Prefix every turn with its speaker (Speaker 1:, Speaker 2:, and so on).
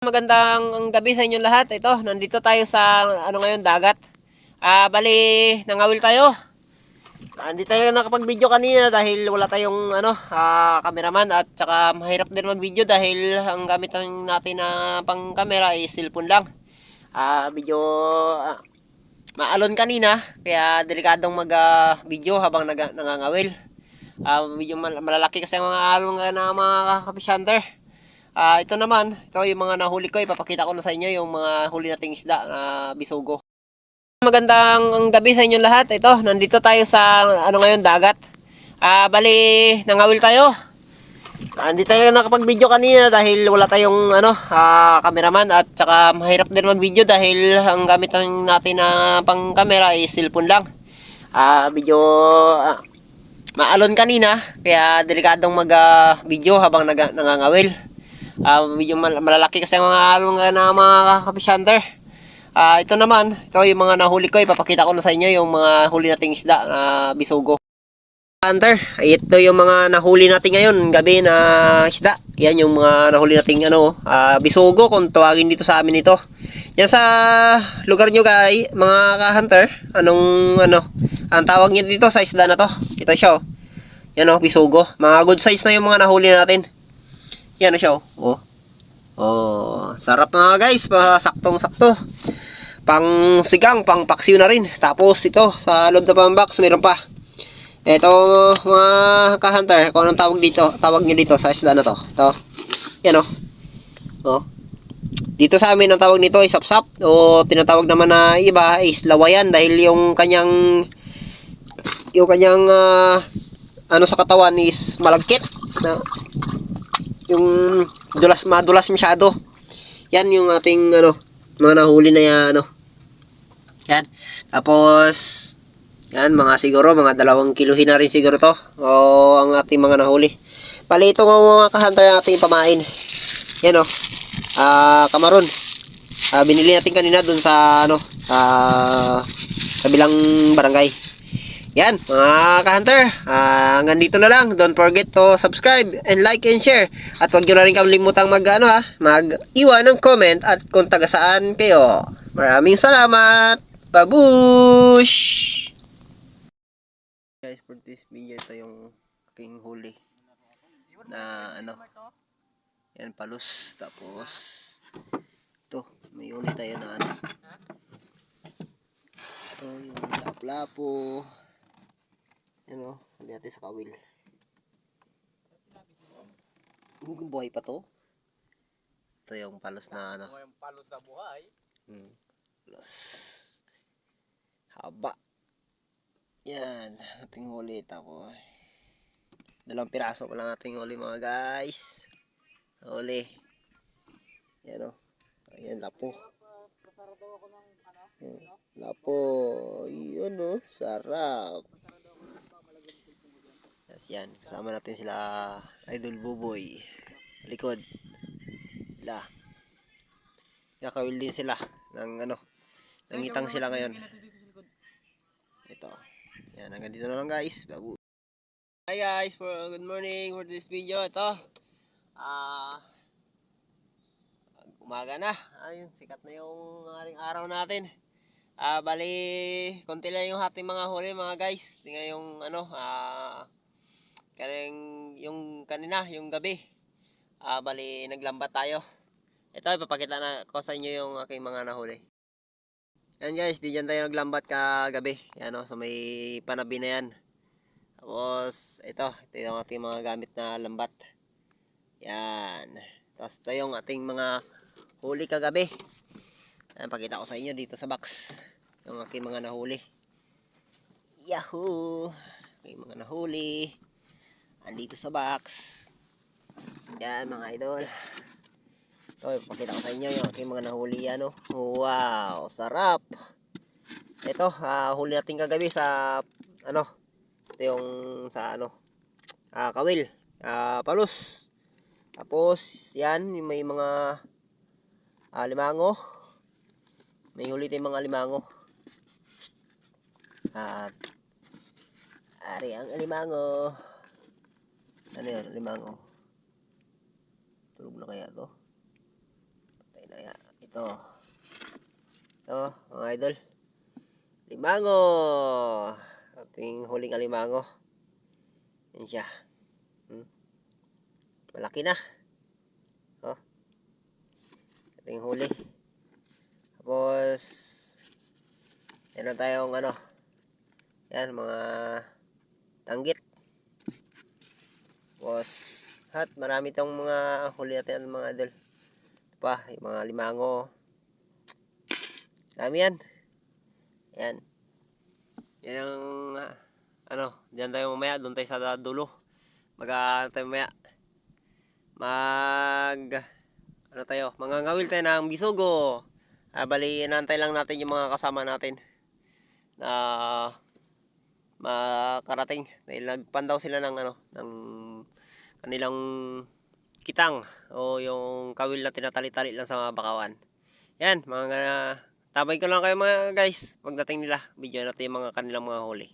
Speaker 1: magandang gabi sa inyong lahat. Ito, nandito tayo sa ngayon, dagat. Bali, nangawil tayo. Hindi tayo nakapag-video kanina dahil wala tayong cameraman at saka mahirap din mag-video dahil ang gamit natin na pang camera ay cellphone lang. Video maalon kanina kaya delikadong mag-video habang nangangawil. Medyo malalaki kasi ang mga alon na mga kapisyenter. Ito naman, ito yung mga nahuli ko. Ipapakita ko na sa inyo yung mga huli nating isda na bisugo. Magandang gabi sa inyong lahat. Ito, nandito tayo sa ngayon, dagat. Bali, nangawil tayo. Hindi tayo nakapag-video kanina dahil wala tayong cameraman at saka mahirap din mag-video dahil ang gamit natin na pang camera ay cellphone lang. Video maalon kanina kaya delikadong mag-video habang nangangawil. Medyo malalaki kasi ang mga alon na mga kapisyenter. Ito naman, ito yung mga nahuli ko. Ipapakita ko na sa inyo yung mga huli nating isda na bisugo. Hunter, ito yung mga nahuli natin ngayon gabi na isda. Yan yung mga nahuli nating bisugo kung tawagin dito sa amin ito. Yan sa lugar nyo guys, mga ka-hunter, ang tawag nyo dito sa isda na to. Ito siya oh. Yan oh, bisugo. Mga good size na yung mga nahuli natin. Yan na siya oh. Oh, sarap na guys, saktong-sakto. Pang sigang, pang paksiw na rin. Tapos ito, sa loob na pang box, mayroon pa. Ito mga ka-hunter, kung anong tawag nyo dito sa isda na to. Ito. Yan oh. Oh. Dito sa amin ang tawag nito ay sapsap o tinatawag naman na iba is lawayan dahil yung kanyang sa katawan is malagkit na yung madulas masyado. Yan yung ating mga nahuli na yan yan. Tapos yan siguro mga 2 kilohin na rin siguro to o ang ating mga nahuli. Pali ito mga ka-hunter ating pamain. Yan kamaron. Binili natin kanina dun sa sa kabilang barangay. Yan, mga ka-hunter, hanggang dito na lang. Don't forget to subscribe and like and share. At huwag nyo na rin kalimutang mag-iwan ng comment at kung taga saan kayo. Maraming salamat. Babush! Guys, for this video, ito yung aking huli na yan, palus. Tapos ito, may huli tayo na ito yung lapu-lapu. Hindi natin sa kawil. Buhay pa to. Ito yung palos na yung palos na buhay. Palos. Haba. Yan. Ating huli. Tapos 2 piraso pa lang ating huli mga guys. Huli. Yan ayan, lapo. Yan, lapo. Yun sarap. Yan, kasama natin sila Idol Buboy likod sila, nakawil din sila ng nangitang sila ngayon. Ito yan, hanggang dito na lang guys. Babu. Hi guys, good morning for this video. Ito umaga na, ayun, sikat na yung araw natin. Bali konti lang yung ating mga huli mga guys. Tingnan yung kanina, yung gabi. Bali naglambat tayo. Ito, ipapakita na ko sa inyo yung aking mga nahuli. Yan guys, di dyan tayo naglambat kagabi. Yan sa may panabi na yan. Tapos ito yung ating mga gamit na lambat. Yan. Tapos ito yung ating mga huli kagabi. Yan, pakita ko sa inyo dito sa box yung aking mga nahuli. Yahoo! Aking mga nahuli andito sa box. Yan mga idol. Ito, ipakita ko sa inyo yung aking mga nahuli yan Wow, sarap. Ito, huli natin kagabi sa ito yung sa kawil, palos. Tapos yan, may mga limango. May huli tayong mga limango. At ari ang limango. Ano yun, limango? Tulog na kaya to? Patay Ito. Ito, mga idol. Limango. Ating huling alimango. Yan siya. Malaki na. Oh. Ating huli. Tapos, meron tayong ano. Yan, mga tanggit. Tapos, marami tong mga huli natin mga idol. Ito pa, yung mga limango. Dami yan. Yan. Yan ang diyan tayo mamaya, doon tayo sa dulo. Tayo mamaya. Mangangawil tayo ng bisugo. Bali, inaantay lang natin yung mga kasama natin na makarating. Dahil nagpandaw sila ng ng kanilang kitang o yung kawil na tinatali-tali lang sa mga bakawan. Yan, tabay ko lang kayo mga guys. Pagdating nila, video natin yung mga kanilang mga huli.